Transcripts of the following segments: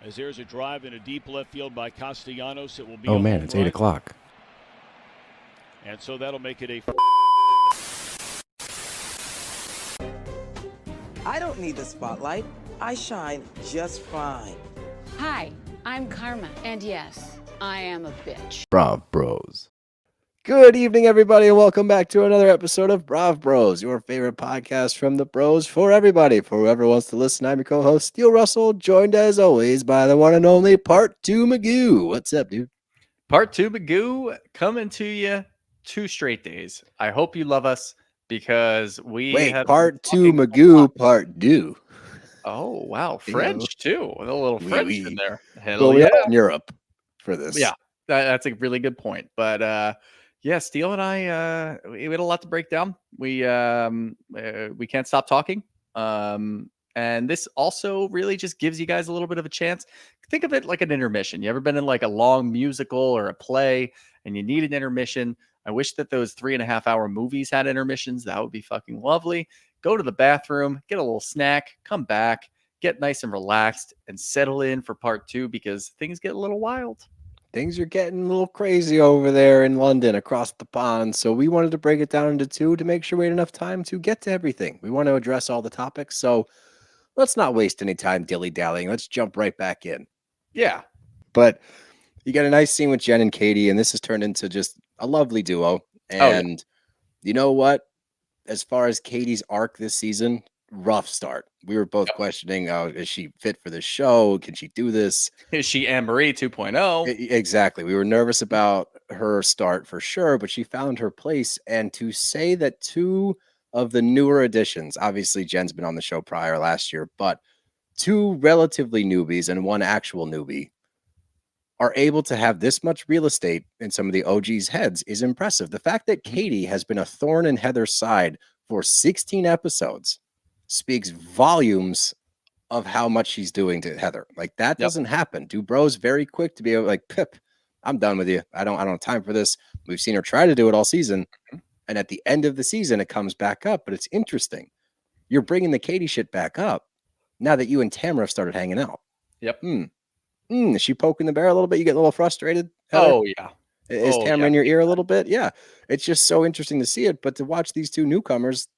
As there's a drive in a deep left field by Castellanos, it will be Oh a man, home it's run. 8 o'clock. And so that'll make it a... I don't need the spotlight. I shine just fine. Hi, I'm Karma, and yes, I am a bitch. Brav Bros. Good evening, everybody, and welcome back to another episode of Brav Bros, your favorite podcast from the bros for everybody. For whoever wants to listen, I'm your co-host, Steele Russell, joined as always by the one and only Part 2 Magoo. What's up, dude? Part 2 Magoo coming to you 2 straight days. I hope you love us because we have Part 2 Magoo, Part 2. Oh, wow. French, too. With a little French in there. Hell Well, we yeah. are in Europe for this. Yeah, that's a really good point. But yeah, Steele and I, we had a lot to break down. We can't stop talking. And this also really just gives you guys a little bit of a chance. Think of it like an intermission. You ever been in like a long musical or a play and you need an intermission? I wish that those 3.5-hour movies had intermissions. That would be fucking lovely. Go to the bathroom, get a little snack, come back, get nice and relaxed, and settle in for part 2 because things get a little wild. Things are getting a little crazy over there in London across the pond. So we wanted to break it down into 2 to make sure we had enough time to get to everything. We want to address all the topics. So let's not waste any time dilly-dallying. Let's jump right back in. Yeah. But you got a nice scene with Jen and Katie, and this has turned into just a lovely duo. And you know what? As far as Katie's arc this season, rough start. We were both questioning, is she fit for this show? Can she do this? Is she Anne-Marie 2.0? Exactly. We were nervous about her start for sure, but she found her place. And to say that 2 of the newer additions, obviously Jen's been on the show prior last year, but 2 relatively newbies and 1 actual newbie are able to have this much real estate in some of the OG's heads is impressive. The fact that Katie has been a thorn in Heather's side for 16 episodes speaks volumes of how much she's doing to Heather. Like that doesn't happen. Dubro's very quick to be able like, Pip, I'm done with you. I don't have time for this. We've seen her try to do it all season. And at the end of the season, it comes back up, but it's interesting. You're bringing the Katie shit back up now that you and Tamara have started hanging out. Yep. Is she poking the bear a little bit? You getting a little frustrated, Heather? Oh, yeah. Is Tamara in your ear a little bit? Yeah. It's just so interesting to see it. But to watch these 2 newcomers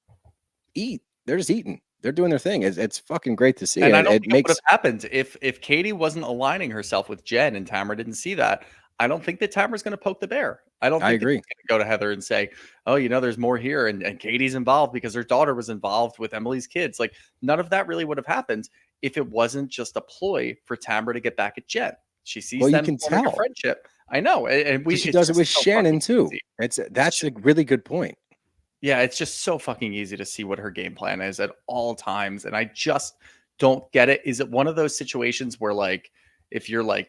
eat, they're just eating. They're doing their thing. It's fucking great to see. And I don't think it would have happened if Katie wasn't aligning herself with Jen and Tamara didn't see that. I don't think that Tamara's going to poke the bear. I agree. She's going to go to Heather and say, oh, there's more here. And Katie's involved because her daughter was involved with Emily's kids. Like none of that really would have happened if it wasn't just a ploy for Tamara to get back at Jen. She sees them forming a friendship. I know. And she does it with Shannon too. That's a really good point. Yeah, it's just so fucking easy to see what her game plan is at all times. And I just don't get it. Is it one of those situations where like, if you're like,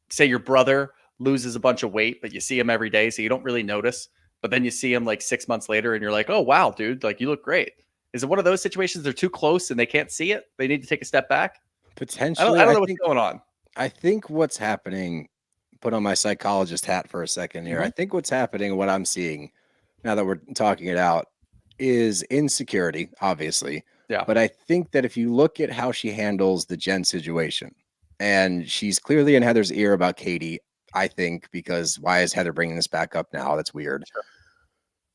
say your brother loses a bunch of weight, but you see him every day, so you don't really notice, but then you see him like 6 months later and you're like, oh, wow, dude, like you look great. Is it one of those situations they're too close and they can't see it? They need to take a step back? Potentially. I don't know what's going on. I think what's happening, put on my psychologist hat for a second here. I think what's happening, what I'm seeing now that we're talking it out, is insecurity, obviously. Yeah. But I think that if you look at how she handles the Jen situation, and she's clearly in Heather's ear about Katie, I think, because why is Heather bringing this back up now? That's weird. Sure.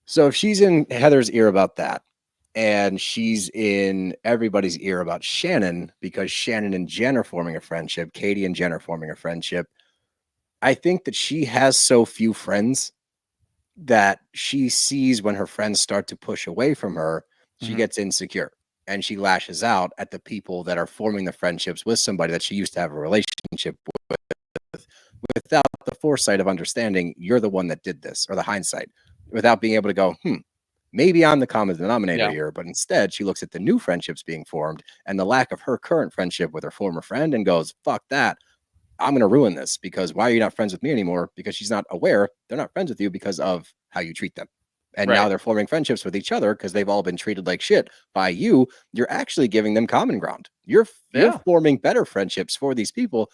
So if she's in Heather's ear about that, and she's in everybody's ear about Shannon because Shannon and Jen are forming a friendship, Katie and Jen are forming a friendship, I think that she has so few friends that she sees when her friends start to push away from her, she gets insecure and she lashes out at the people that are forming the friendships with somebody that she used to have a relationship with without the foresight of understanding you're the one that did this, or the hindsight, without being able to go, maybe I'm the common denominator here. But instead she looks at the new friendships being formed and the lack of her current friendship with her former friend and goes, fuck that. I'm going to ruin this because why are you not friends with me anymore? Because she's not aware they're not friends with you because of how you treat them. And now they're forming friendships with each other because they've all been treated like shit by you. You're actually giving them common ground. You're forming better friendships for these people.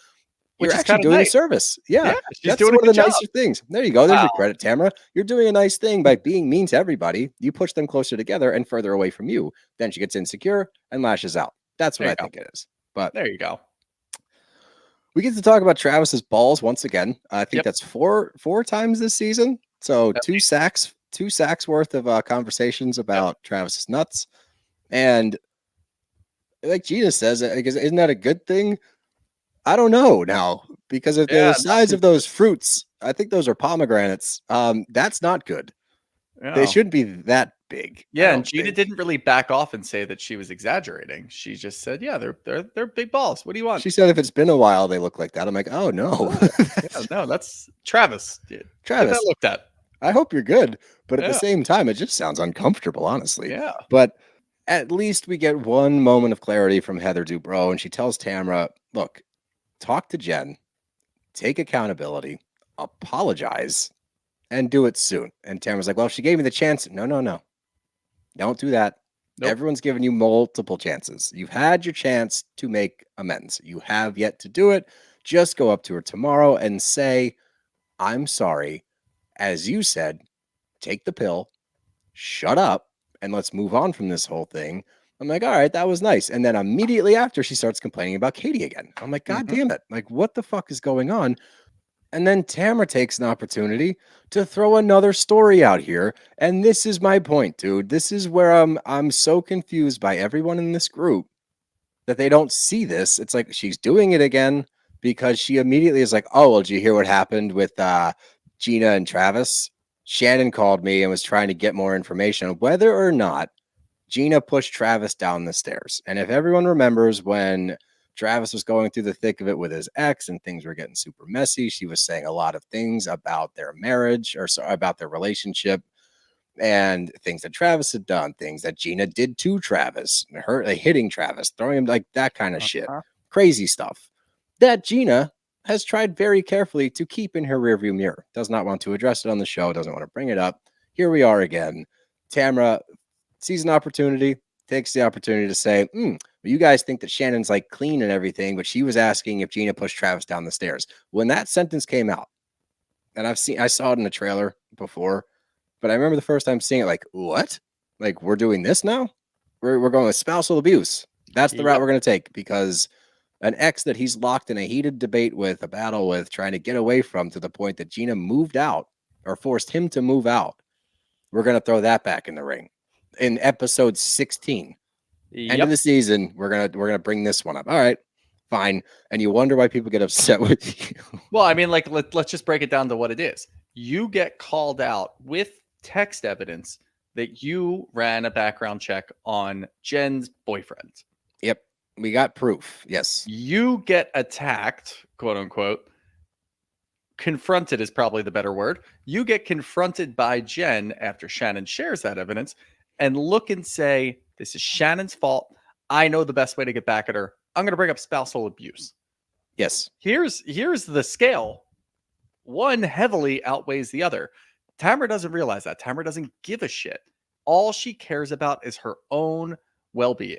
You're actually doing a service. Yeah, that's one of the nicer things. There you go. There's your credit, Tamara. You're doing a nice thing by being mean to everybody. You push them closer together and further away from you. Then she gets insecure and lashes out. That's what I think it is. But there you go. We get to talk about Travis's balls once again. I think Yep. that's four times this season. So At two sacks worth of conversations about Travis's nuts. And like Gina says, I guess, isn't that a good thing? I don't know now, because if they're Yeah, the size of those fruits, I think those are pomegranates. That's not good. They yeah. shouldn't be that big. I Yeah, and don't Gina think. didn't really back off and say that she was exaggerating. She just said, "Yeah, they're big balls. What do you want?" She said if it's been a while, they look like that. I'm like, oh no, Oh, yeah, no, that's Travis. Get Travis. that looked at. I hope you're good, but at the Yeah. same time, it just sounds uncomfortable, honestly. Yeah. But at least we get one moment of clarity from Heather Dubrow, and she tells Tamara, look, talk to Jen, take accountability, apologize, and do it soon. And Tamara's like, well, if she gave me the chance. No. Don't do that. Nope. Everyone's given you multiple chances. You've had your chance to make amends. You have yet to do it. Just go up to her tomorrow and say, I'm sorry. As you said, take the pill, shut up, and let's move on from this whole thing. I'm like, all right, that was nice. And then immediately after, she starts complaining about Katie again. I'm like, God damn it. Like, what the fuck is going on? And then Tamara takes an opportunity to throw another story out here. And this is my point, dude. This is where I'm so confused by everyone in this group that they don't see this. It's like she's doing it again because she immediately is like, oh, well, did you hear what happened with Gina and Travis? Shannon called me and was trying to get more information on whether or not Gina pushed Travis down the stairs. And if everyone remembers when Travis was going through the thick of it with his ex and things were getting super messy, she was saying a lot of things about their marriage or about their relationship and things that Travis had done, things that Gina did to Travis, her hitting Travis, throwing him, like that kind of shit, crazy stuff that Gina has tried very carefully to keep in her rearview mirror. Does not want to address it on the show, doesn't want to bring it up. Here we are again. Tamara sees an opportunity, takes the opportunity to say, you guys think that Shannon's like clean and everything, but she was asking if Gina pushed Travis down the stairs. When that sentence came out, and I saw it in the trailer before, but I remember the first time seeing it, like, what? Like, we're doing this now? We're going with spousal abuse. That's the route we're going to take, because an ex that he's locked in a heated debate with, a battle with, trying to get away from, to the point that Gina moved out or forced him to move out. We're going to throw that back in the ring in episode 16. End of the season, we're gonna bring this one up. All right, fine. And you wonder why people get upset with you. Well, I mean, like, let's just break it down to what it is. You get called out with text evidence that you ran a background check on Jen's boyfriend. Yep, we got proof. Yes. You get attacked, quote unquote. Confronted is probably the better word. You get confronted by Jen after Shannon shares that evidence and look and say, this is Shannon's fault. I know the best way to get back at her. I'm going to bring up spousal abuse. Yes. Here's the scale. One heavily outweighs the other. Tamara doesn't realize that. Tamara doesn't give a shit. All she cares about is her own well-being.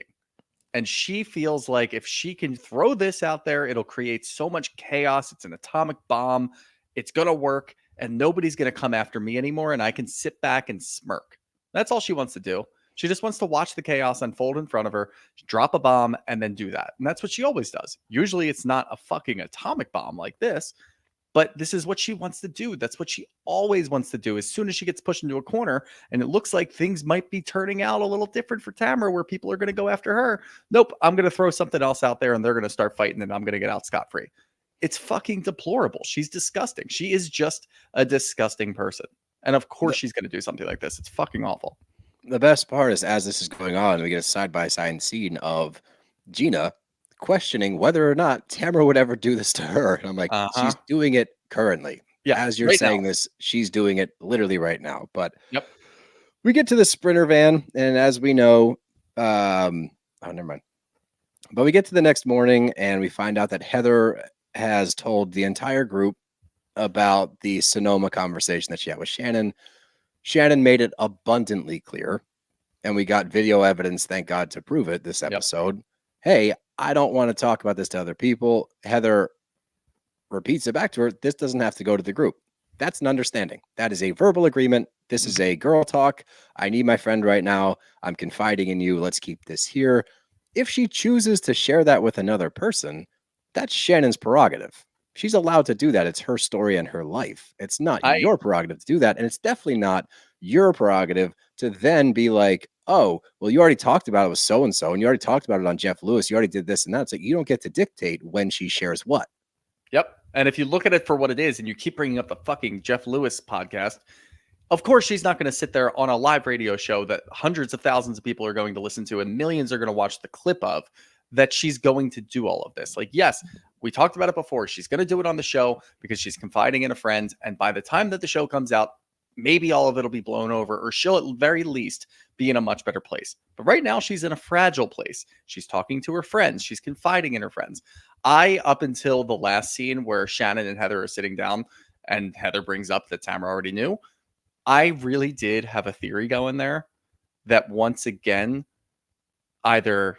And she feels like if she can throw this out there, it'll create so much chaos. It's an atomic bomb. It's going to work. And nobody's going to come after me anymore. And I can sit back and smirk. That's all she wants to do. She just wants to watch the chaos unfold in front of her, drop a bomb, and then do that. And that's what she always does. Usually it's not a fucking atomic bomb like this, but this is what she wants to do. That's what she always wants to do. As soon as she gets pushed into a corner and it looks like things might be turning out a little different for Tamara, where people are going to go after her. Nope, I'm going to throw something else out there and they're going to start fighting and I'm going to get out scot-free. It's fucking deplorable. She's disgusting. She is just a disgusting person. And of course she's going to do something like this. It's fucking awful. The best part is, as this is going on, we get a side-by-side scene of Gina questioning whether or not Tamara would ever do this to her. And I'm like, she's doing it currently. Yeah, as you're saying this, she's doing it literally right now. But we get to the Sprinter van, and as we know, never mind. But we get to the next morning, and we find out that Heather has told the entire group about the Sonoma conversation that she had with Shannon. Shannon made it abundantly clear, and we got video evidence, thank God, to prove it this episode. Hey, I don't want to talk about this to other people. Heather repeats it back to her. This doesn't have to go to the group. That's an understanding. That is a verbal agreement. This is a girl talk. I need my friend right now. I'm confiding in you. Let's keep this here. If she chooses to share that with another person, That's Shannon's prerogative. She's allowed to do that. It's her story and her life. It's not I your prerogative to do that. And it's definitely not your prerogative to then be like, oh, well, you already talked about it with so and so, and you already talked about it on Jeff Lewis. You already did this and that. It's like you don't get to dictate when she shares what. Yep. And if you look at it for what it is, and you keep bringing up the fucking Jeff Lewis podcast, of course she's not going to sit there on a live radio show that hundreds of thousands of people are going to listen to and millions are going to watch the clip of, that she's going to do all of this. Like, yes, we talked about it before. She's going to do it on the show because she's confiding in a friend. And by the time that the show comes out, maybe all of it will be blown over, or she'll at very least be in a much better place. But right now she's in a fragile place. She's talking to her friends. She's confiding in her friends. Up until the last scene where Shannon and Heather are sitting down and Heather brings up that Tamara already knew, I really did have a theory going there that once again, either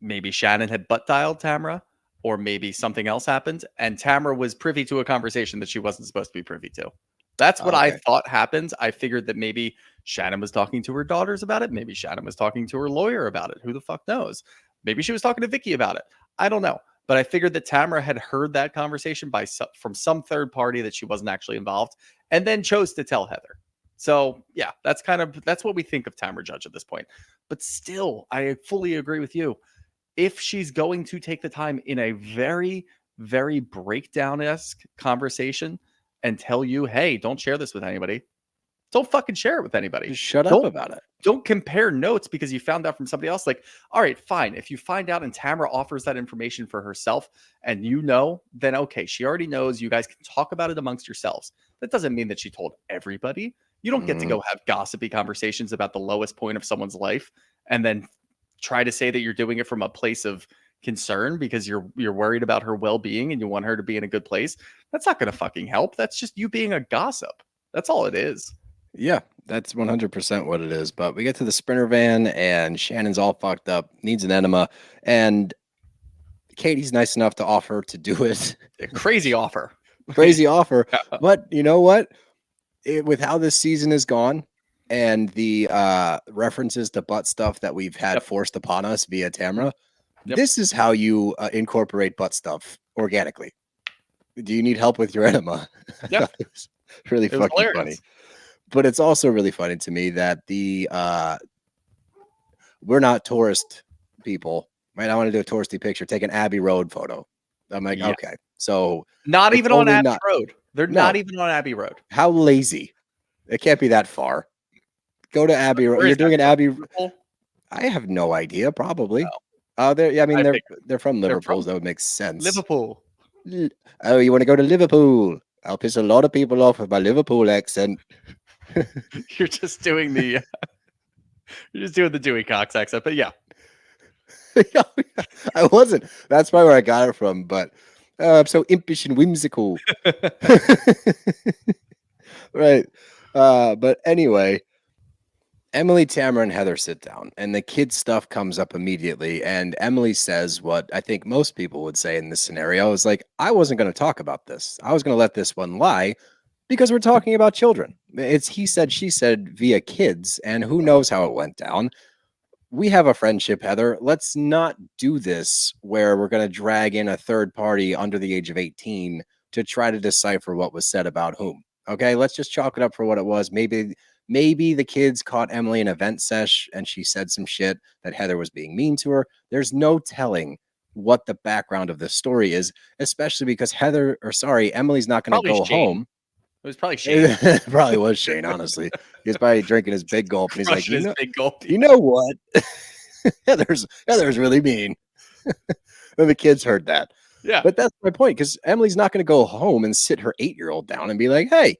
maybe Shannon had butt dialed Tamara, or maybe something else happened, and Tamara was privy to a conversation that she wasn't supposed to be privy to. That's what I thought happened. I figured that maybe Shannon was talking to her daughters about it. Maybe Shannon was talking to her lawyer about it. Who the fuck knows? Maybe she was talking to Vicky about it. I don't know. But I figured that Tamara had heard that conversation from some third party that she wasn't actually involved, and then chose to tell Heather. So yeah, that's what we think of Tamara Judge at this point. But still, I fully agree with you. If she's going to take the time in a very, very breakdown-esque conversation and tell you, hey, don't share this with anybody, don't fucking share it with anybody. Just shut up about it. Don't compare notes because you found out from somebody else. Like, all right, fine. If you find out and Tamara offers that information for herself and you know, then okay, she already knows. You guys can talk about it amongst yourselves. That doesn't mean that she told everybody. You don't get to go have gossipy conversations about the lowest point of someone's life and then try to say that you're doing it from a place of concern because you're worried about her well-being and you want her to be in a good place. That's not going to fucking help. That's just you being a gossip. That's all it is. Yeah, that's 100% what it is. But we get to the Sprinter van and Shannon's all fucked up, needs an enema, and Katie's nice enough to offer to do it. A crazy offer. Crazy offer. But you know what? With how this season is gone and the references to butt stuff that we've had forced upon us via Tamara, this is how you incorporate butt stuff organically. Do you need help with your enema? Yeah. It was really fucking funny. But it's also really funny to me that we're not tourist people, right? I want to do a touristy picture, take an Abbey Road photo. I'm like, okay, so not even on Abbey Road. They're not even on Abbey Road. How lazy? It can't be that far. Go to Abbey Road. You're doing an Abbey. I have no idea. Probably. Oh, they're from Liverpool. So that would make sense. Liverpool. Oh, you want to go to Liverpool? I'll piss a lot of people off with my Liverpool accent. You're just doing the Dewey Cox accent, but yeah. I wasn't. That's probably where I got it from. But I'm so impish and whimsical. Right. But anyway, Emily, Tamara, and Heather sit down, and the kid stuff comes up immediately. And Emily says what I think most people would say in this scenario is like, I wasn't going to talk about this. I was going to let this one lie because we're talking about children. It's he said, she said via kids, and who knows how it went down. We have a friendship, Heather. Let's not do this where we're going to drag in a third party under the age of 18 to try to decipher what was said about whom. Okay, let's just chalk it up for what it was. Maybe the kids caught Emily in a vent sesh and she said some shit that Heather was being mean to her. There's no telling what the background of this story is, especially because Emily's not going to go home. It was probably Shane. It probably was Shane, honestly. He was probably drinking his big gulp and he's like, big gulp. You know what? Heather's really mean. And the kids heard that. Yeah. But that's my point, because Emily's not going to go home and sit her 8-year-old down and be like, hey,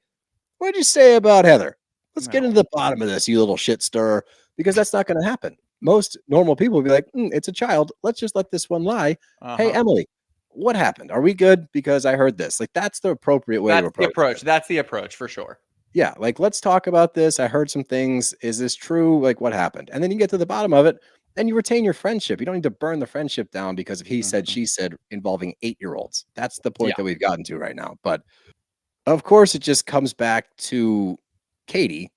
what'd you say about Heather? Let's get into the bottom of this, you little shit stirrer, because that's not going to happen. Most normal people will be like, it's a child. Let's just let this one lie. Hey, Emily, what happened? Are we good? Because I heard this. Like, that's the appropriate way to approach it. That's the approach for sure. Yeah. Like, let's talk about this. I heard some things. Is this true? Like, what happened? And then you get to the bottom of it and you retain your friendship. You don't need to burn the friendship down because of he said, she said involving 8-year-olds. That's the point that we've gotten to right now. But of course, it just comes back to Katie,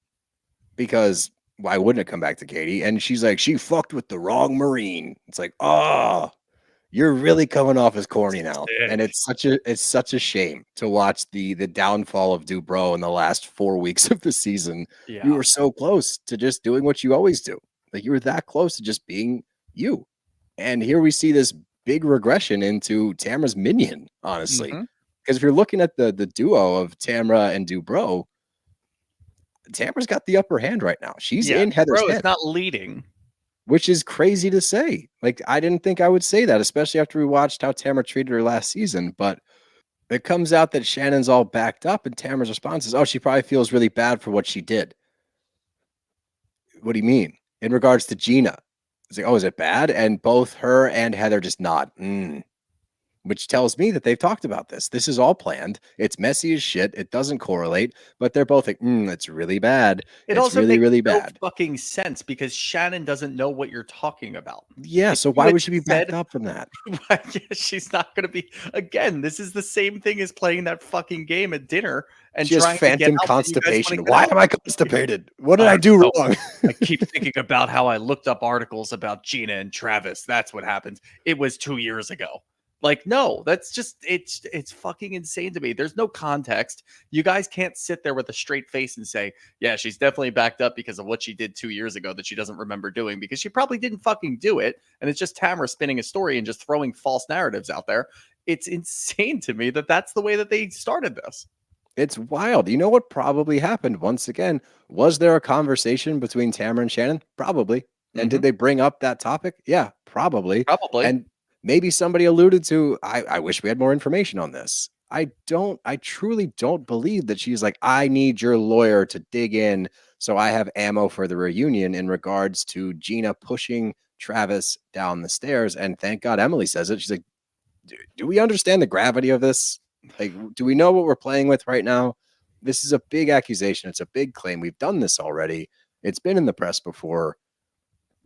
because why wouldn't it come back to Katie? And she's like, she fucked with the wrong Marine. It's like, oh, you're really coming off as corny now. And Sick. it's such a shame to watch the downfall of Dubrow in the last 4 weeks of the season. You Yeah. were so close to just doing what you always do. Like you were that close to just being you. And here we see this big regression into Tamara's minion, honestly. Mhm. Because if you're looking at the duo of Tamara and Dubrow, Tamara's got the upper hand right now. She's Yeah, in Heather's bro is head, not leading. which is crazy to say. Like, I didn't think I would say that, especially after we watched how Tamara treated her last season. But it comes out that Shannon's all backed up, and Tamara's response is, oh, she probably feels really bad for what she did. What do you mean? In regards to Gina. It's like, oh, is it bad? And both her and Heather just nod. Which tells me that they've talked about this. This is all planned. It's messy as shit. It doesn't correlate, but they're both like, it's really bad. It It's also really, makes really no bad. fucking sense because Shannon doesn't know what you're talking about. Yeah, If so you why had would she be said- backed up from that? Why- yeah, she's not going to be. Again, this is the same thing as playing that fucking game at dinner and She has trying to get phantom out that you guys wanna constipation. get Why out. am I constipated? What did I I do don't wrong? I keep thinking about how I looked up articles about Gina and Travis. That's what happened. It was 2 years ago. Like, no, that's just it's fucking insane to me. There's no context. You guys can't sit there with a straight face and say, yeah, she's definitely backed up because of what she did 2 years ago that she doesn't remember doing because she probably didn't fucking do it. And it's just Tamara spinning a story and just throwing false narratives out there. It's insane to me that that's the way that they started this. It's wild. You know what probably happened once again? Was there a conversation between Tamara and Shannon? Probably. And did they bring up that topic? Yeah, probably. Probably. And maybe somebody alluded to, I wish we had more information on this. I truly don't believe that she's like, I need your lawyer to dig in so I have ammo for the reunion in regards to Gina pushing Travis down the stairs. And thank God Emily says it. She's like, do we understand the gravity of this? Like, do we know what we're playing with right now? This is a big accusation. It's a big claim. We've done this already. It's been in the press before.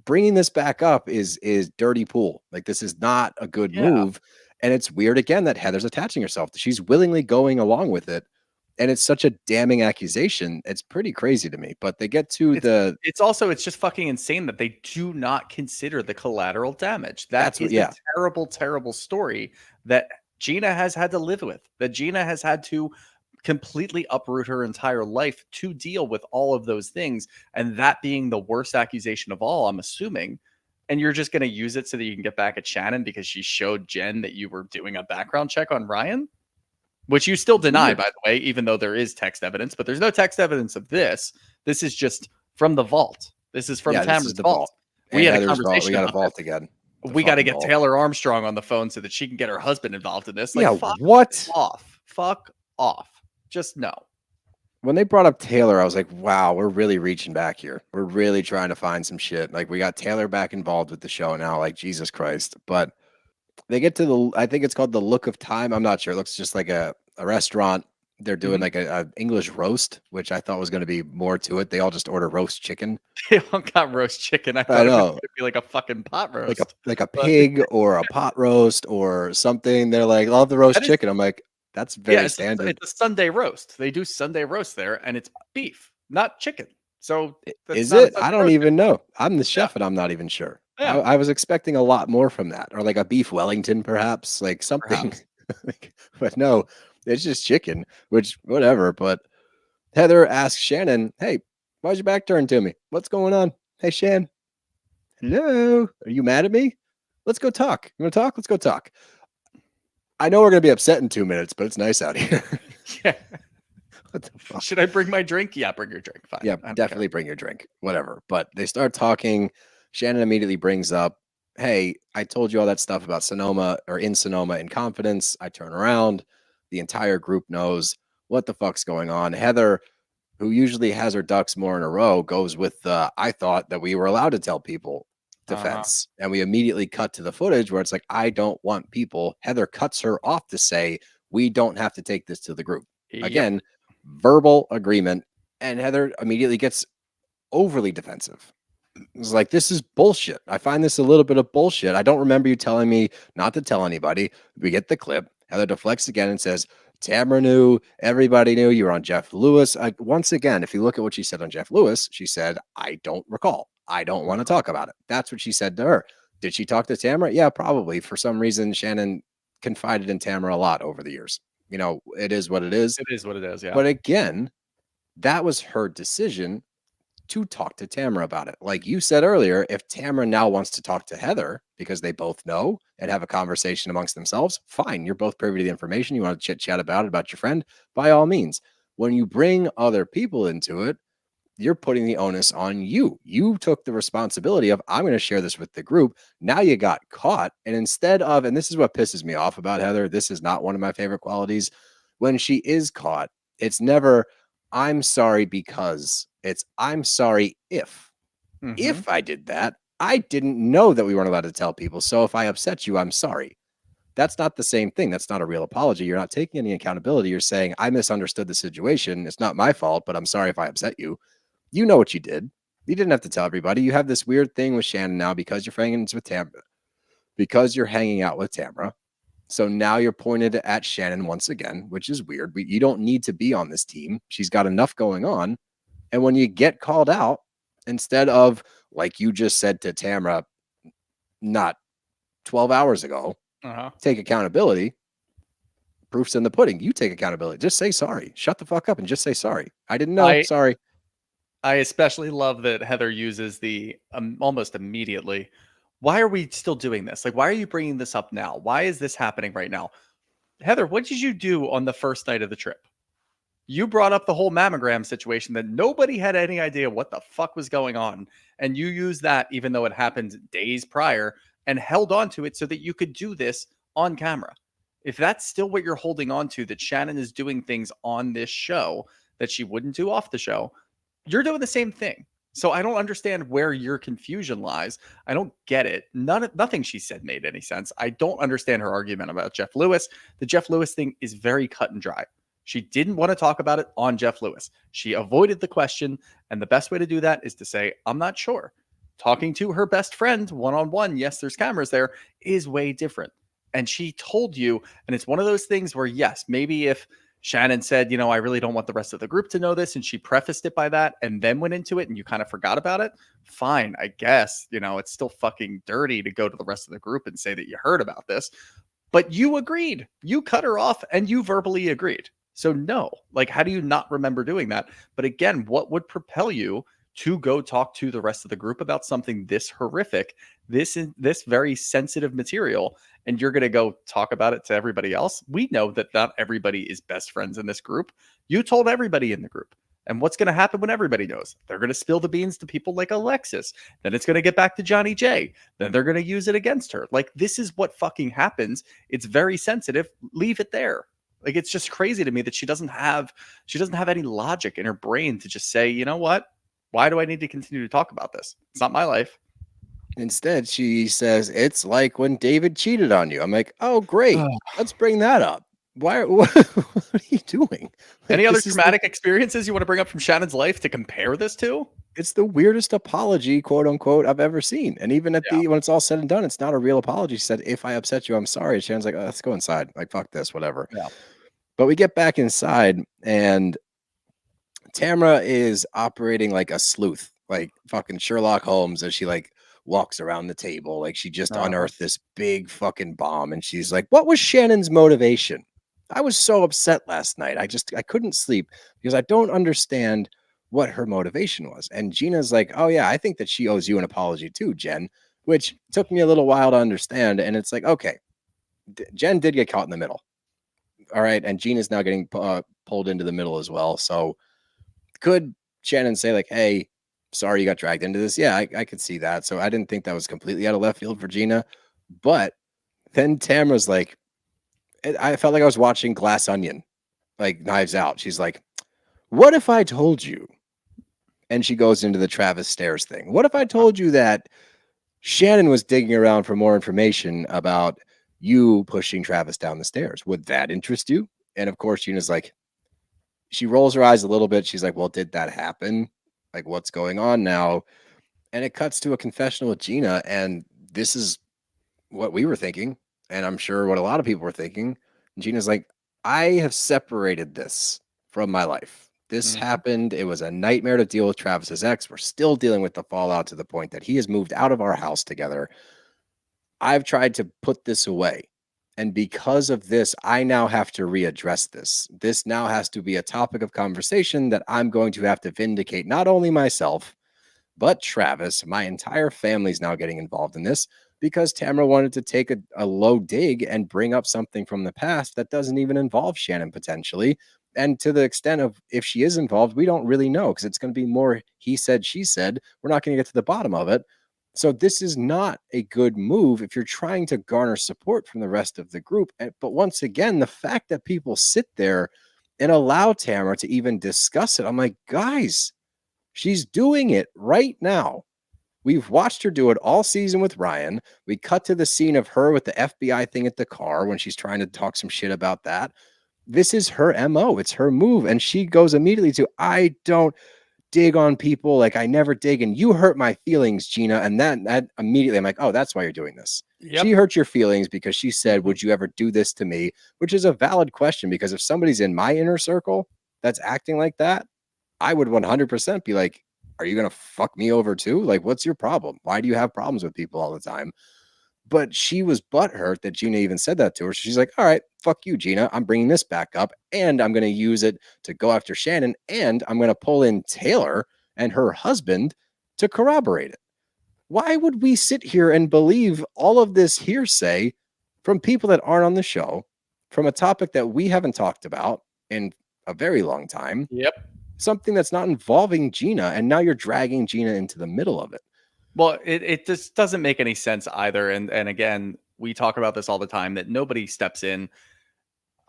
Bringing this back up is dirty pool. Like, this is not a good move. And it's weird again that Heather's attaching herself. She's willingly going along with it. And it's such a damning accusation. It's pretty crazy to me. But they get to it's just fucking insane that they do not consider the collateral damage. That's a terrible, terrible story that Gina has had to live with, that Gina has had to completely uproot her entire life to deal with all of those things. And that being the worst accusation of all, I'm assuming. And you're just going to use it so that you can get back at Shannon because she showed Jen that you were doing a background check on Ryan, which you still deny, by the way, even though there is text evidence, but there's no text evidence of this. This is just from the vault. This is from Tamara's vault. We had a conversation. We got a vault again. We got to get Taylor Armstrong on the phone so that she can get her husband involved in this. Like, yeah, fuck what? Fuck off. Just no. When they brought up Taylor, I was like, wow, we're really reaching back here. We're really trying to find some shit. Like, we got Taylor back involved with the show now, like, Jesus Christ. But they get to I think it's called The Look of Time. I'm not sure. It looks just like a restaurant. They're doing like a English roast, which I thought was going to be more to it. They all just order roast chicken. They all got roast chicken. I thought it was going to be like a fucking pot roast. Like a pig or a pot roast or something. They're like, I'll have the roast chicken. I'm like, that's very standard. It's a Sunday roast. They do Sunday roast there, and it's beef, not chicken. So is it? I don't even know. I'm the chef, and I'm not even sure. Yeah. I was expecting a lot more from that, or like a beef Wellington, perhaps, like something. But no, it's just chicken. Which whatever. But Heather asks Shannon, "Hey, why's your back turned to me? What's going on? Hey, Shan. Hello. Are you mad at me? Let's go talk. You want to talk? Let's go talk." I know we're going to be upset in 2 minutes, but it's nice out here. Yeah. What the fuck? Should I bring my drink? Yeah, bring your drink. Fine. Yeah, definitely bring your drink. Whatever. But they start talking. Shannon immediately brings up, hey, I told you all that stuff about Sonoma or in Sonoma in confidence. I turn around. The entire group knows what the fuck's going on. Heather, who usually has her ducks more in a row, goes with I thought that we were allowed to tell people defense. And we immediately cut to the footage where it's like, I don't want people. Heather cuts her off to say, we don't have to take this to the group. Again, verbal agreement. And Heather immediately gets overly defensive. It's like, this is bullshit. I find this a little bit of bullshit. I don't remember you telling me not to tell anybody. We get the clip. Heather deflects again and says, Tamara knew, everybody knew, you were on Jeff Lewis. Once again, if you look at what she said on Jeff Lewis, she said, I don't recall. I don't want to talk about it. That's what she said to her. Did she talk to Tamara? Yeah, probably. For some reason, Shannon confided in Tamara a lot over the years. You know, it is what it is. It is what it is. Yeah. But again, that was her decision to talk to Tamara about it. Like you said earlier, if Tamara now wants to talk to Heather because they both know and have a conversation amongst themselves, fine. You're both privy to the information. You want to chit chat about your friend, by all means. When you bring other people into it, you're putting the onus on you. You took the responsibility of, I'm going to share this with the group. Now you got caught. And instead of, and this is what pisses me off about Heather, this is not one of my favorite qualities. When she is caught, it's never, I'm sorry because, it's, I'm sorry if. If I did that, I didn't know that we weren't allowed to tell people. So if I upset you, I'm sorry. That's not the same thing. That's not a real apology. You're not taking any accountability. You're saying, I misunderstood the situation. It's not my fault, but I'm sorry if I upset you. You know what you did. You didn't have to tell everybody. You have this weird thing with Shannon now because you're hanging with Tamra, because you're hanging out with Tamra. So now you're pointed at Shannon once again, which is weird. You don't need to be on this team. She's got enough going on. And when you get called out, instead of, like you just said to Tamra, not 12 hours ago, take accountability. Proof's in the pudding. You take accountability. Just say sorry. Shut the fuck up and just say sorry. I didn't know. Sorry. I especially love that Heather uses the almost immediately. Why are we still doing this? Like, why are you bringing this up now? Why is this happening right now? Heather, what did you do on the first night of the trip? You brought up the whole mammogram situation that nobody had any idea what the fuck was going on. And you used that, even though it happened days prior, and held on to it so that you could do this on camera. If that's still what you're holding on to, that Shannon is doing things on this show that she wouldn't do off the show, you're doing the same thing. So I don't understand where your confusion lies. I don't get it. Nothing she said made any sense. I don't understand her argument about Jeff Lewis. The Jeff Lewis thing is very cut and dry. She didn't want to talk about it on Jeff Lewis. She avoided the question. And the best way to do that is to say, I'm not sure. Talking to her best friend one-on-one, yes, there's cameras there, is way different. And she told you, and it's one of those things where, yes, maybe if Shannon said, I really don't want the rest of the group to know this, and she prefaced it by that and then went into it and you kind of forgot about it, fine, I guess. It's still fucking dirty to go to the rest of the group and say that you heard about this. But you agreed. You cut her off and you verbally agreed. So no, like, how do you not remember doing that? But again, what would propel you to go talk to the rest of the group about something this horrific, this very sensitive material, and you're going to go talk about it to everybody else? We know that not everybody is best friends in this group. You told everybody in the group. And what's going to happen when everybody knows? They're going to spill the beans to people like Alexis. Then it's going to get back to Johnny J. Then they're going to use it against her. Like, this is what fucking happens. It's very sensitive. Leave it there. Like, it's just crazy to me that she doesn't have any logic in her brain to just say, you know what? Why do I need to continue to talk about this? It's not my life. Instead, she says, it's like when David cheated on you. I'm like, oh, great. Let's bring that up. What are you doing? Like, any other traumatic experiences you want to bring up from Shannon's life to compare this to? It's the weirdest apology, quote unquote, I've ever seen. And even at when it's all said and done, it's not a real apology. She said, if I upset you, I'm sorry. Shannon's like, let's go inside. Like, fuck this, whatever. Yeah. But we get back inside and Tamra is operating like a sleuth, like fucking Sherlock Holmes, as she like walks around the table. Like she just unearthed this big fucking bomb. And she's like, what was Shannon's motivation? I was so upset last night. I couldn't sleep because I don't understand what her motivation was. And Gina's like, oh yeah, I think that she owes you an apology too, Jen, which took me a little while to understand. And it's like, okay, Jen did get caught in the middle. All right. And Gina's now getting pulled into the middle as well. So could Shannon say like, hey, sorry you got dragged into this? Yeah, I could see that. So I didn't think that was completely out of left field for Gina. But then Tamra's like, I felt like I was watching Glass Onion, like Knives Out. She's like, what if I told you? And she goes into the Travis Stairs thing. What if I told you that Shannon was digging around for more information about you pushing Travis down the stairs? Would that interest you? And of course, Gina's like, she rolls her eyes a little bit. She's like, well, did that happen? Like, what's going on now? And it cuts to a confessional with Gina. And this is what we were thinking. And I'm sure what a lot of people were thinking. And Gina's like, I have separated this from my life. This happened. It was a nightmare to deal with Travis's ex. We're still dealing with the fallout to the point that he has moved out of our house together. I've tried to put this away. And because of this, I now have to readdress this. This now has to be a topic of conversation that I'm going to have to vindicate not only myself, but Travis. My entire family's now getting involved in this because Tamara wanted to take a low dig and bring up something from the past that doesn't even involve Shannon potentially. And to the extent of if she is involved, we don't really know because it's going to be more he said, she said. We're not going to get to the bottom of it. So this is not a good move if you're trying to garner support from the rest of the group. But once again, the fact that people sit there and allow Tamara to even discuss it, I'm like, guys, she's doing it right now. We've watched her do it all season with Ryan. We cut to the scene of her with the FBI thing at the car when she's trying to talk some shit about that. This is her MO. It's her move. And she goes immediately to, I don't dig on people. Like I never dig. And you hurt my feelings, Gina. And that immediately I'm like, oh, that's why you're doing this. Yep. She hurt your feelings because she said, would you ever do this to me? Which is a valid question because if somebody's in my inner circle that's acting like that, I would 100% be like, are you going to fuck me over too? Like, what's your problem? Why do you have problems with people all the time? But she was butthurt that Gina even said that to her. So she's like, all right, fuck you, Gina. I'm bringing this back up and I'm going to use it to go after Shannon. And I'm going to pull in Taylor and her husband to corroborate it. Why would we sit here and believe all of this hearsay from people that aren't on the show, from a topic that we haven't talked about in a very long time? Yep. Something that's not involving Gina. And now you're dragging Gina into the middle of it. Well, it just doesn't make any sense either. And again, we talk about this all the time that nobody steps in.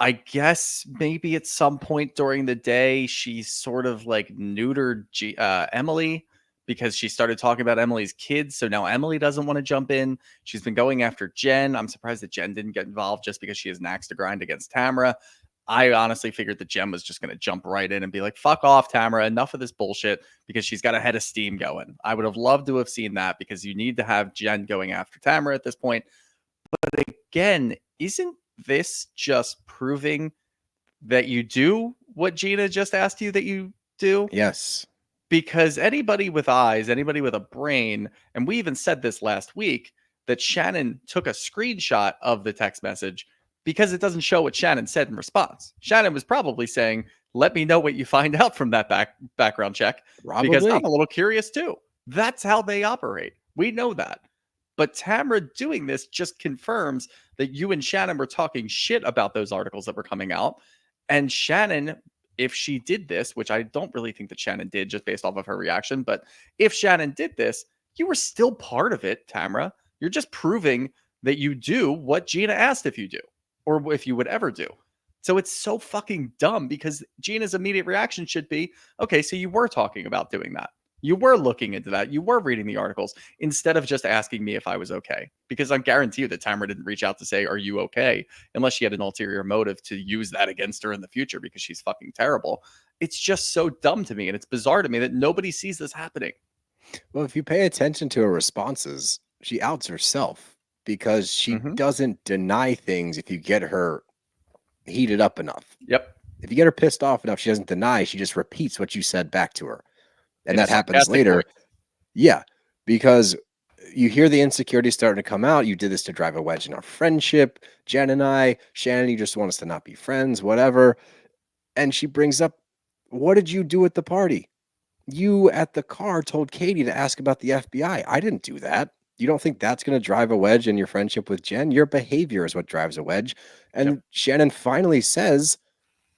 I guess maybe at some point during the day, she sort of like neutered Emily because she started talking about Emily's kids. So now Emily doesn't want to jump in. She's been going after Jen. I'm surprised that Jen didn't get involved just because she has an axe to grind against Tamara. I honestly figured that Jen was just going to jump right in and be like, fuck off, Tamara, enough of this bullshit, because she's got a head of steam going. I would have loved to have seen that because you need to have Jen going after Tamara at this point. But again, isn't this just proving that you do what Gina just asked you that you do? Yes. Because anybody with eyes, anybody with a brain, and we even said this last week, that Shannon took a screenshot of the text message because it doesn't show what Shannon said in response. Shannon was probably saying, let me know what you find out from that background check. Probably. Because I'm a little curious too. That's how they operate. We know that. But Tamara doing this just confirms that you and Shannon were talking shit about those articles that were coming out. And Shannon, if she did this, which I don't really think that Shannon did just based off of her reaction, but if Shannon did this, you were still part of it, Tamara. You're just proving that you do what Gina asked if you do, or if you would ever do. So it's so fucking dumb because Gina's immediate reaction should be, okay, so you were talking about doing that. You were looking into that. You were reading the articles instead of just asking me if I was okay. Because I guarantee you that Tamara didn't reach out to say, are you okay? Unless she had an ulterior motive to use that against her in the future because she's fucking terrible. It's just so dumb to me. And it's bizarre to me that nobody sees this happening. Well, if you pay attention to her responses, she outs herself because she doesn't deny things if you get her heated up enough. Yep. If you get her pissed off enough, she doesn't deny. She just repeats what you said back to her. And that happens later. Voice. Yeah, because you hear the insecurity starting to come out. You did this to drive a wedge in our friendship. Jen and I, Shannon, you just want us to not be friends, whatever. And she brings up, what did you do at the party? You at the car told Katie to ask about the FBI. I didn't do that. You don't think that's going to drive a wedge in your friendship with Jen? Your behavior is what drives a wedge. And Shannon finally says,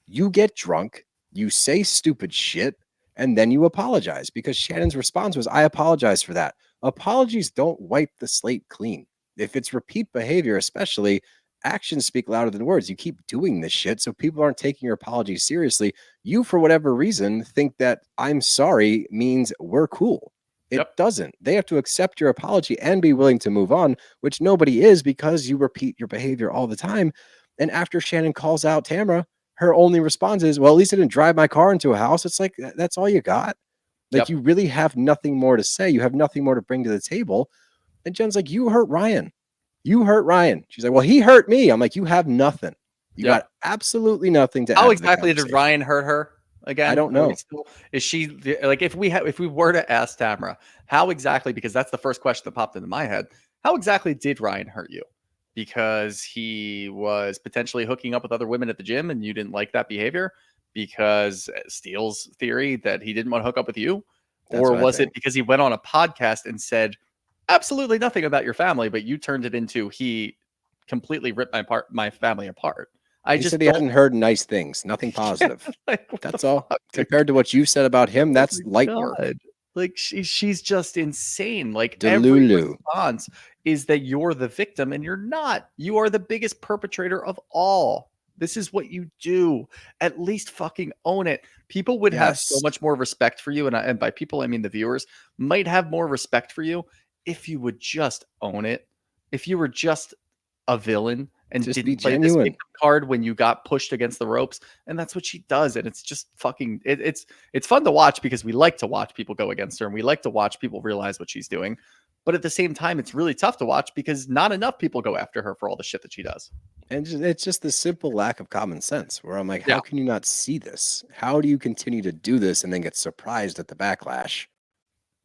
you get drunk, you say stupid shit, and then you apologize, because Shannon's response was, I apologize for that. Apologies don't wipe the slate clean. If it's repeat behavior, especially, actions speak louder than words. You keep doing this shit, so people aren't taking your apology seriously. You, for whatever reason, think that I'm sorry means we're cool. It doesn't. They have to accept your apology and be willing to move on, which nobody is because you repeat your behavior all the time. And after Shannon calls out Tamara, her only response is, well, at least I didn't drive my car into a house. It's like, that's all you got. Like, you really have nothing more to say. You have nothing more to bring to the table. And Jen's like, you hurt Ryan. You hurt Ryan. She's like, well, he hurt me. I'm like, you have nothing. You got absolutely nothing to add. How exactly did Ryan hurt her? Again, I don't know. Is she like, if we were to ask Tamara, how exactly, because that's the first question that popped into my head, how exactly did Ryan hurt you? Because he was potentially hooking up with other women at the gym and you didn't like that behavior? Because Steele's theory that he didn't want to hook up with you? That's Or what I was it think. because he went on a podcast and said absolutely nothing about your family, but you turned it into he completely ripped my family apart? I He just said he don't. hadn't heard nice things, nothing Yeah, positive. like, what the That's all. fuck, dude? Compared to what you said about him, Oh that's my light work. God. Like she's just insane. Like every Delulu. response is that you're the victim and you're not. You are the biggest perpetrator of all. This is what you do. At least fucking own it. People would have so Yes. much more respect for you, and by people I mean the viewers might have more respect for you if you would just own it. If you were just a villain and Just be didn't play this genuine. victim card when you got pushed against the ropes, and that's what she does, and it's just fucking it's fun to watch because we like to watch people go against her and we like to watch people realize what she's doing, but at the same time it's really tough to watch because not enough people go after her for all the shit that she does. And it's just the simple lack of common sense where I'm like, how Yeah. can you not see this? How do you continue to do this and then get surprised at the backlash?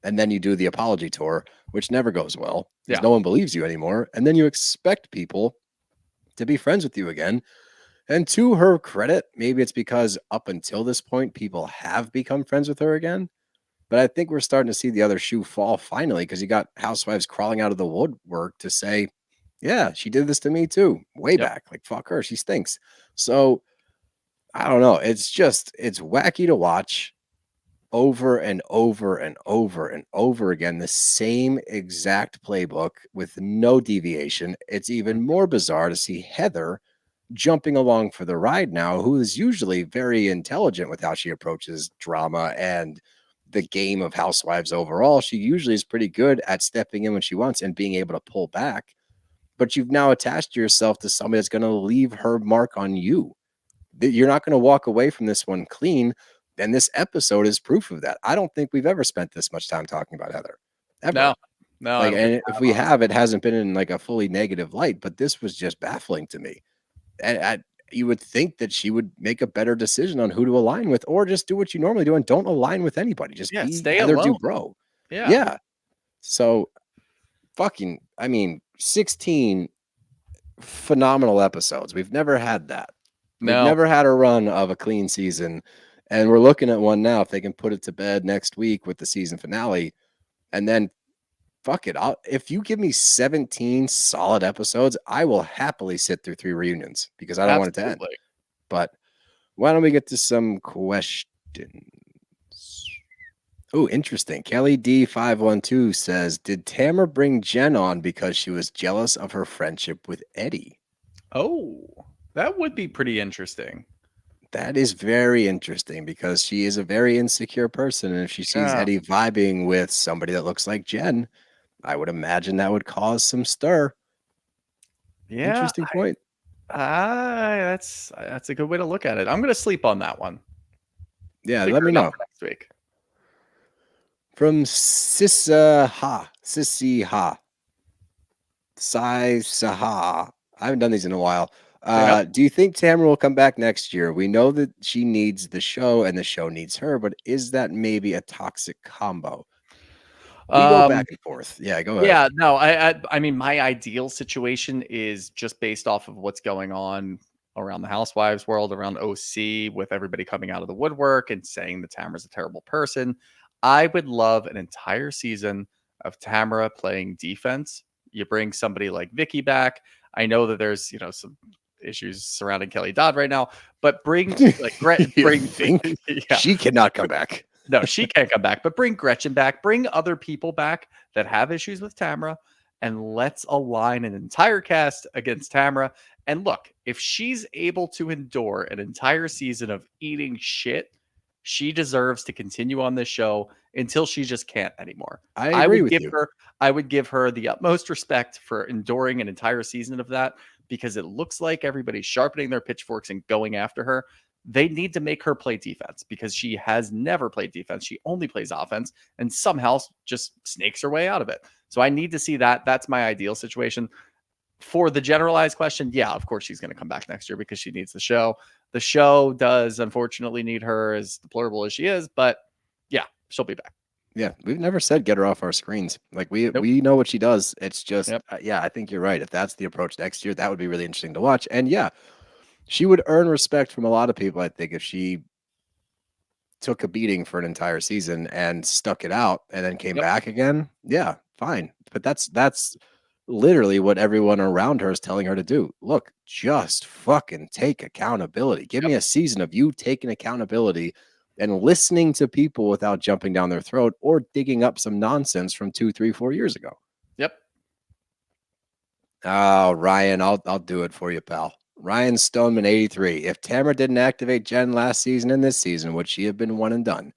And then you do the apology tour, which never goes well because Yeah. no one believes you anymore. And then you expect people to be friends with you again. And to her credit, maybe it's because up until this point, people have become friends with her again. But I think we're starting to see the other shoe fall finally because you got housewives crawling out of the woodwork to say, yeah, she did this to me too, way Yep. back. Like, fuck her, she stinks. So I don't know. It's wacky to watch over and over and over and over again, the same exact playbook with no deviation. It's even more bizarre to see Heather jumping along for the ride now, who is usually very intelligent with how she approaches drama and the game of housewives overall. She usually is pretty good at stepping in when she wants and being able to pull back. But you've now attached yourself to somebody that's going to leave her mark on you. You're not going to walk away from this one clean. And this episode is proof of that. I don't think we've ever spent this much time talking about Heather. Ever. No, I Like, don't think and if we have, it hasn't been in like a fully negative light, but this was just baffling to me. And you would think that she would make a better decision on who to align with, or just do what you normally do and don't align with anybody. Just be stay Heather alone. Dubrow. Yeah. Yeah. So fucking, 16 phenomenal episodes. We've never had that. We've No. never had a run of a clean season. And we're looking at one now. If they can put it to bed next week with the season finale, and then fuck it. If you give me 17 solid episodes, I will happily sit through 3 reunions because I don't want it to end. Absolutely. But why don't we get to some questions? Oh, interesting. Kelly D512 says, did Tamara bring Jen on because she was jealous of her friendship with Eddie? Oh, that would be pretty interesting. That is very interesting because she is a very insecure person. And if she sees Yeah. Eddie vibing with somebody that looks like Jen, I would imagine that would cause some stir. Yeah. Interesting point. That's a good way to look at it. I'm going to sleep on that one. Yeah, Figure let me it out know. for next week. From Sissy Ha. Sai Saha. I haven't done these in a while. Yeah. Do you think Tamara will come back next year? We know that she needs the show and the show needs her, but is that maybe a toxic combo? We go back and forth. Yeah, go ahead. Yeah, no, I mean, my ideal situation is just based off of what's going on around the housewives world, around OC, with everybody coming out of the woodwork and saying that Tamara's a terrible person. I would love an entire season of Tamara playing defense. You bring somebody like Vicky back. I know that there's, some issues surrounding Kelly Dodd right now, but bring like You think yeah. she cannot come back? No, she can't come back, but bring Gretchen back, bring other people back that have issues with Tamara, and let's align an entire cast against Tamara. And look, if she's able to endure an entire season of eating shit, she deserves to continue on this show until she just can't anymore. I agree with you. I would give her the utmost respect for enduring an entire season of that, because it looks like everybody's sharpening their pitchforks and going after her. They need to make her play defense because she has never played defense. She only plays offense and somehow just snakes her way out of it. So I need to see that. That's my ideal situation. For the generalized question, yeah, of course she's going to come back next year because she needs the show. The show does unfortunately need her, as deplorable as she is, but yeah, she'll be back. Yeah, we've never said get her off our screens. Like we Nope. we know what she does. It's just Yep. yeah, I think you're right. If that's the approach next year, that would be really interesting to watch. And yeah, she would earn respect from a lot of people, I think, if she took a beating for an entire season and stuck it out and then came Yep. back again. Yeah, fine. But that's literally what everyone around her is telling her to do. Look, just fucking take accountability. Give me a season of you taking accountability and listening to people without jumping down their throat or digging up some nonsense from 2, 3, 4 years ago. Yep. Oh, Ryan, I'll do it for you, pal. Ryan Stoneman, 83. If Tamara didn't activate Jen last season and this season, would she have been one and done?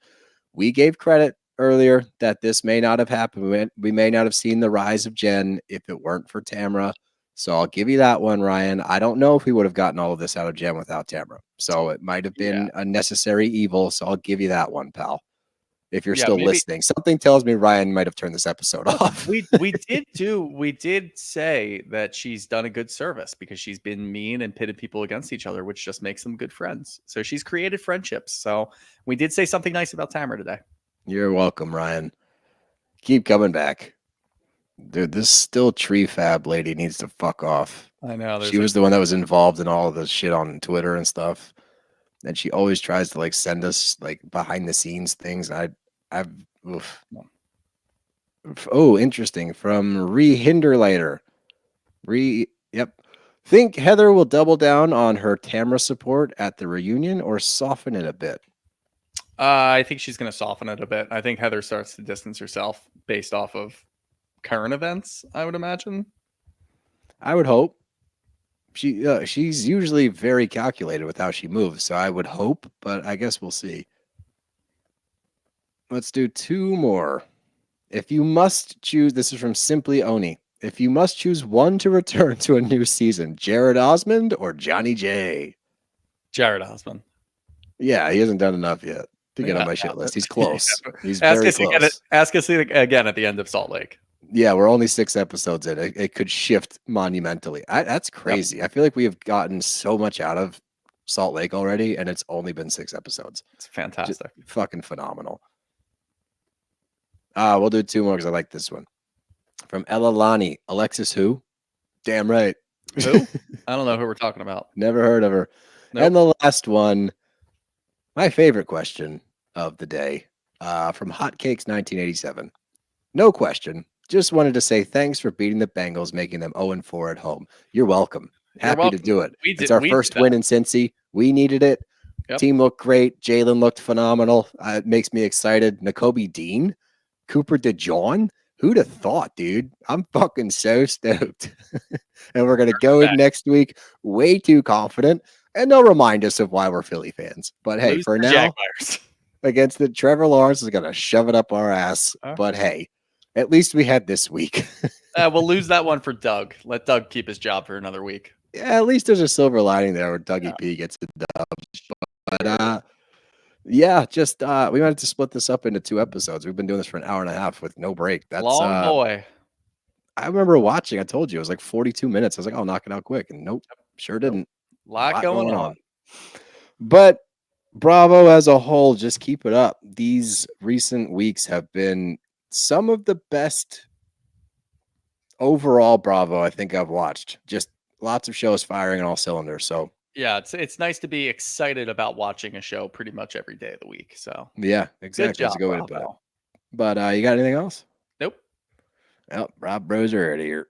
We gave credit earlier that this may not have happened. We may not have seen the rise of Jen if it weren't for Tamara. So I'll give you that one, Ryan. I don't know if we would have gotten all of this out of Jen without Tamara. So it might have been a necessary evil. So I'll give you that one, pal. If you're still listening, something tells me Ryan might have turned this episode off. we did say that she's done a good service because she's been mean and pitted people against each other, which just makes them good friends. So she's created friendships. So we did say something nice about Tamara today. You're welcome, Ryan. Keep coming back. Dude, this still tree fab lady needs to fuck off. I know. She was the one that was involved in all of this shit on Twitter and stuff. And she always tries to like send us like behind the scenes things. Oh, interesting. From Hinderleiter. Yep. Think Heather will double down on her Tamara support at the reunion or soften it a bit? I think she's going to soften it a bit. I think Heather starts to distance herself based off of current events, I would imagine. I would hope. She's usually very calculated with how she moves, so I would hope, but I guess we'll see. Let's do 2 more. If you must choose, this is from Simply Oni. If you must choose one to return to a new season, Jared Osmond or Johnny J? Jared Osmond. Yeah, he hasn't done enough yet to get on my shit list. He's close. He's very close. Ask us again at the end of Salt Lake. Yeah, we're only 6 episodes in. It could shift monumentally. That's crazy. Yep. I feel like we have gotten so much out of Salt Lake already, and it's only been 6 episodes. It's fantastic. Just fucking phenomenal. We'll do 2 more because I like this one. From Ella Lani. Alexis who? Damn right. Who? I don't know who we're talking about. Never heard of her. Nope. And the last one, my favorite question of the day, from Hotcakes 1987. No question. Just wanted to say thanks for beating the Bengals, making them 0-4 at home. You're welcome. Happy to do it. It's our first win in Cincy. We needed it. Yep. Team looked great. Jalen looked phenomenal. It makes me excited. Nakobe Dean, Cooper DeJohn. Who'd have thought, dude? I'm fucking so stoked. And we're going to go in next week way too confident. And they'll remind us of why we're Philly fans. But hey, for now, Jaguars. Against the Trevor Lawrence is going to shove it up our ass. But hey, at least we had this week. We'll lose that one for Doug. Let Doug keep his job for another week. Yeah, at least there's a silver lining there where Dougie P gets the dubs. But yeah, just we wanted to split this up into 2 episodes. We've been doing this for an hour and a half with no break. That's long boy. I remember watching. I told you it was like 42 minutes. I was like, I'll knock it out quick. And nope, sure didn't. A lot going on. But Bravo as a whole, just keep it up. These recent weeks have been some of the best overall Bravo I think I've watched. Just lots of shows firing on all cylinders. So yeah, it's nice to be excited about watching a show pretty much every day of the week. So yeah, exactly. That's a good way to put it. But you got anything else? Nope. Well, Rob Bros are out of here.